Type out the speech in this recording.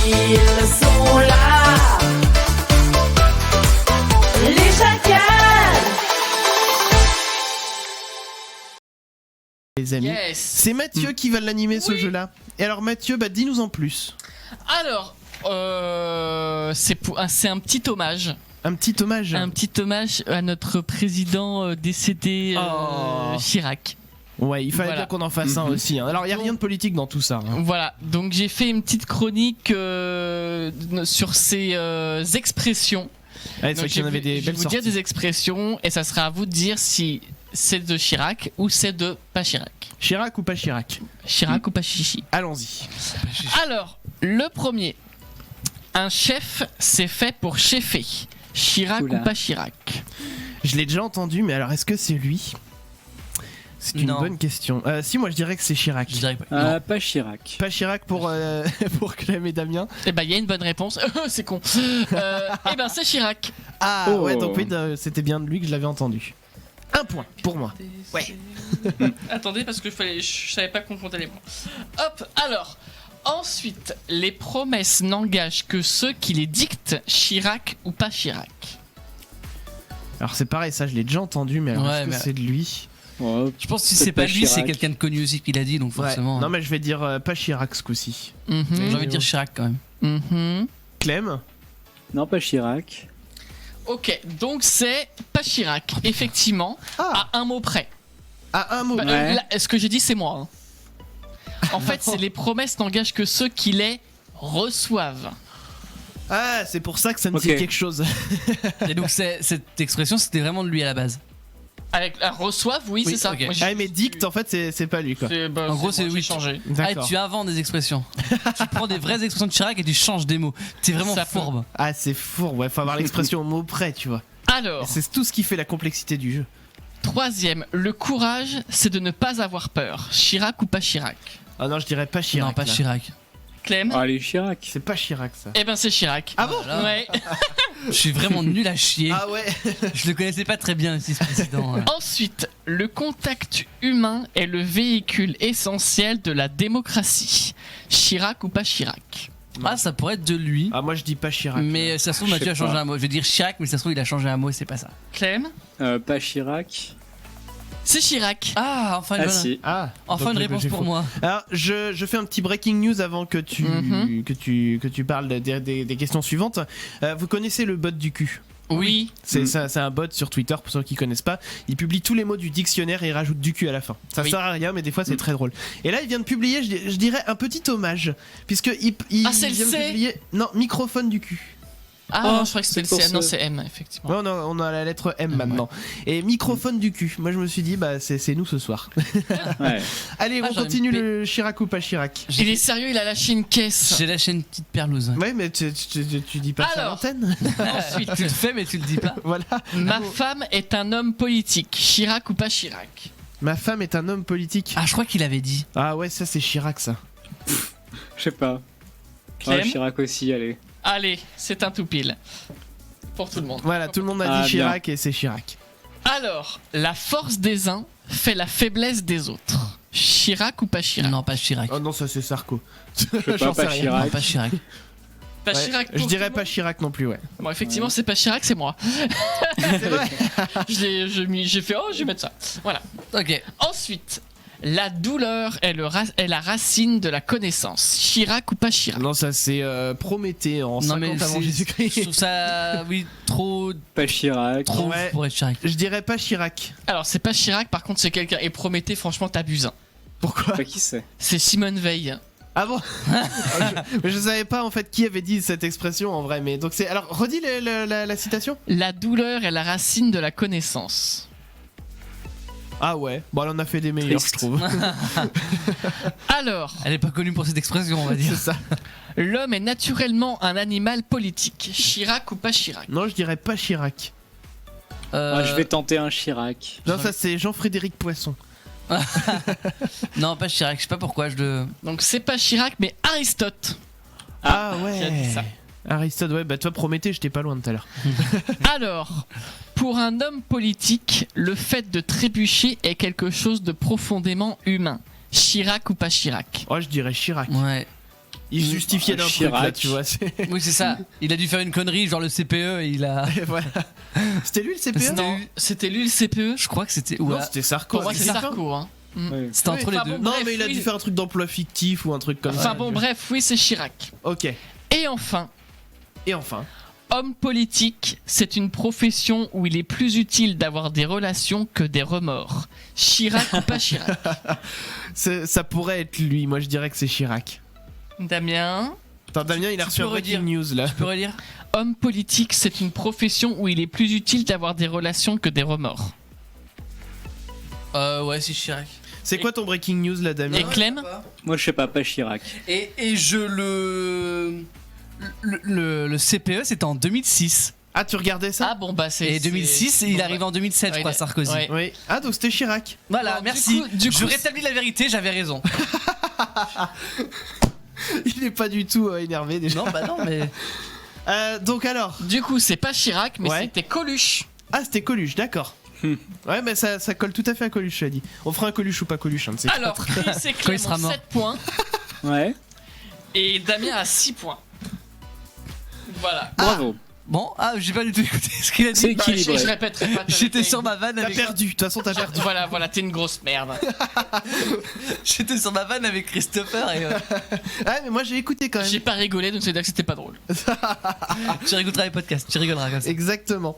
ils sont là. Les chacals. Les amis. Yes. C'est Mathieu qui va l'animer ce jeu-là. Et alors Mathieu, bah dis-nous en plus. Alors, c'est un petit hommage. Un petit hommage. Un petit hommage à notre président décédé Chirac. Ouais, il fallait Voilà. bien qu'on en fasse un aussi. Hein. Alors il y a rien de politique dans tout ça. Hein. Voilà, donc j'ai fait une petite chronique sur ces expressions. Ouais, c'est vrai Donc, qu'il y en avait des je vais belles vous sorties. dire des expressions et ça sera à vous de dire si c'est de Chirac ou c'est de pas Chirac. Chirac ou pas Chirac? Chirac ou pas Chichi. Allons-y. Alors, le premier. Un chef, c'est fait pour cheffer. Chirac Oula. ou pas Chirac? Je l'ai déjà entendu, mais alors est-ce que c'est lui? C'est une Non. bonne question. Si, moi je dirais que c'est Chirac. Je dirais pas. Non. Pas Chirac. Pas Chirac pour, pour Clem et Damien. Eh ben, il y a une bonne réponse. C'est con. Eh ben, c'est Chirac. Ah Oh. ouais, donc oui, c'était bien de lui que je l'avais entendu. Un point pour moi. Ouais. Attendez, parce que je savais pas qu'on comptait les points. Hop, alors. Ensuite, les promesses n'engagent que ceux qui les dictent. Chirac ou pas Chirac? Alors c'est pareil, ça je l'ai déjà entendu, mais alors Ouais, est-ce que mais- c'est de lui? Oh, Je pense que si Peut-être c'est pas pas lui, c'est Chirac. quelqu'un de connu aussi qui l'a dit, donc forcément. Ouais. Non mais je vais dire pas Chirac ce coup-ci. Mhm. J'ai envie de dire Chirac quand même. Mhm. Clem? non, pas Chirac. Ok, donc c'est pas Chirac, effectivement, Ah, à un mot près. à un mot. Bah, Ouais. là, ce que j'ai dit, c'est moi. Hein. En fait, c'est les promesses n'engagent que ceux qui les reçoivent. Ah, c'est pour ça que ça me Ok. dit quelque chose. Et donc cette expression, c'était vraiment de lui à la base. Avec la reçoivent, oui, Oui, c'est ça. ok. Moi, j'ai- Ah mais dicte en fait c'est pas lui quoi. bah, En gros, moi, c'est j'ai oui. changé. Ah, D'accord. tu inventes des expressions. Tu prends des vraies expressions de Chirac et tu changes des mots. T'es vraiment Ça peut. fourbe. Ah c'est fourbe, ouais, faut avoir l'expression au mot près, tu vois. Alors, C'est tout ce qui fait la complexité du jeu. troisième, le courage, c'est de ne pas avoir peur. Chirac ou pas Chirac? Ah non, je dirais pas Chirac. non, pas là. Chirac. Clem? Allez, Chirac. C'est pas Chirac ça. Eh ben, c'est Chirac. Ah bon? Voilà. Ouais. Je suis vraiment nul à chier. Ah ouais. Je le connaissais pas très bien aussi, ce président. Ensuite, le contact humain est le véhicule essentiel de la démocratie. Chirac ou pas Chirac? Ah, ça pourrait être de lui. Ah moi je dis pas Chirac. Mais ça se trouve, Je Mathieu sais a changé pas. un mot. Je vais dire Chirac, mais ça se trouve, il a changé un mot et c'est pas ça. Clem? Pas Chirac. C'est Chirac. Ah, enfin une, Ah bonne- si. Ah. enfin donc, une j'ai réponse pour faux. moi. Alors je fais un petit breaking news avant que tu Mhm. que tu parles des questions suivantes. Vous connaissez le bot du cul? Oui. C'est un bot sur Twitter pour ceux qui connaissent pas. Il publie tous les mots du dictionnaire et il rajoute du cul à la fin. Ça Oui. sert à rien, mais des fois c'est très drôle. Et là, il vient de publier, je dirais, un petit hommage, puisque il Ah, c'est le vient de C publier, non, microphone du cul. Ah, Oh, non, je crois que c'était le c'est pour C. Non, ça. c'est M, effectivement. Ouais, on a la lettre M maintenant. Et microphone du cul. Moi, je me suis dit, bah c'est nous ce soir. Ouais. Allez, Ah, on j'en ai continue une le Chirac ou pas Chirac. Il est sérieux, il a lâché une caisse. J'ai lâché une petite perlouse. Ouais, mais tu dis pas ça à Alors. l'antenne. Ensuite, Tu le fais, mais tu le dis pas. Voilà. ma femme est un homme politique. Chirac ou pas Chirac? Ma femme est un homme politique. Ah, je crois qu'il avait dit. Ah ouais, ça c'est Chirac ça. Je sais pas. Clem? Chirac aussi, allez. Allez, c'est un tout pile. Pour tout le monde. Voilà, tout le monde a Ah, dit Chirac et c'est Chirac. Alors, la force des uns fait la faiblesse des autres. Chirac ou pas Chirac? Non, pas Chirac. Oh non, ça c'est Sarko. Je sais J'en pas, sais pas rien. Non, Chirac. pas Chirac. Pas Ouais, Chirac je pour dirais tout pas le Chirac non plus, ouais. monde. Bon, effectivement, c'est pas Chirac, c'est moi. C'est vrai. J'ai fait, oh, je vais mettre ça. Voilà. Ok. Ensuite, la douleur est la racine de la connaissance. Chirac ou pas Chirac? Non, ça c'est Prométhée en Non, 50 mais avant je Jésus-Christ. trouve ça, oui, trop Pas Chirac. Ouais. pour être Chirac. Je dirais pas Chirac. Alors, c'est pas Chirac, par contre, c'est quelqu'un. Et Prométhée, franchement, t'abuses. Hein. Pourquoi? Pas qui c'est. C'est Simone Veil. Ah bon? Mais je savais pas en fait qui avait dit cette expression en vrai, mais donc c'est. Alors, redis la citation? La douleur est la racine de la connaissance. Ah ouais, bon, elle en a fait des meilleurs, Triste. je trouve. Alors, Elle est pas connue pour cette expression, on va dire. C'est ça. l'homme est naturellement un animal politique. Chirac ou pas Chirac? Non, je dirais pas Chirac. Je vais tenter un Chirac. Non, ça c'est Jean-Frédéric Poisson. Non, pas Chirac. Je sais pas pourquoi je le. Donc, c'est pas Chirac, mais Aristote. Ah, qui a ouais. dit ça. Aristote, ouais, bah toi Prométhée, j'étais pas loin tout à l'heure. Alors, pour un homme politique, le fait de trébucher est quelque chose de profondément humain. Chirac ou pas Chirac? Oh, je dirais Chirac. Ouais. Il justifiait d'un truc là, Chirac. tu vois. Oui, c'est ça. Il a dû faire une connerie, genre le CPE, il a. Voilà. C'était lui le CPE Non, c'était lui le CPE. Je crois que c'était. Non, Ouais. c'était Sarko. Pour moi, c'est Sarko. Hein. Ouais. C'était entre les enfin, deux. bon, Non, Bref, mais il a oui. dû faire un truc d'emploi fictif ou un truc comme ça. Enfin bon, bref, oui, c'est Chirac. Ok. Et enfin, Homme politique, c'est une profession où il est plus utile d'avoir des relations que des remords. Chirac ou pas Chirac? ça pourrait être lui. Moi, je dirais que c'est Chirac. Damien. Attends, Damien, il a tu reçu peux un breaking redire. news là. Tu peux relire? Homme politique, c'est une profession où il est plus utile d'avoir des relations que des remords. Ouais, c'est Chirac. C'est quoi ton breaking news là, Damien Et Clem? Moi, je sais pas Chirac. Et je le. Le CPE, c'était en 2006. Ah, tu regardais ça? Ah bon, bah c'est. Et 2006, et il arrive en 2007, je Ouais, crois, Sarkozy. ouais. Oui. Ah, donc c'était Chirac. Voilà, Bon, merci. du coup, je rétablis la vérité, j'avais raison. Il est pas du tout énervé déjà. Non, bah non, mais. Donc alors. Du coup, c'est pas Chirac, mais Ouais. c'était Coluche. Ah, c'était Coluche, d'accord. Ouais, mais ça colle tout à fait à Coluche, je dit. On fera un Coluche ou pas Coluche, hein, de ces Alors, Chris et Quand Clem il sera ont mort. 7 points Ouais. et Damien a 6 points. Voilà. Bravo. Bon, j'ai pas du tout écouté ce qu'il a dit. C'est Bah, je équilibré. répéterai pas. J'étais sur ma vanne T'as avec. perdu, de toute façon t'as perdu. Voilà, t'es une grosse merde. J'étais sur ma vanne avec Christopher et. Ah, mais moi j'ai écouté quand même. J'ai pas rigolé, donc c'est dire que c'était pas drôle. Tu réécouteras les podcasts, tu rigoleras comme ça. Exactement.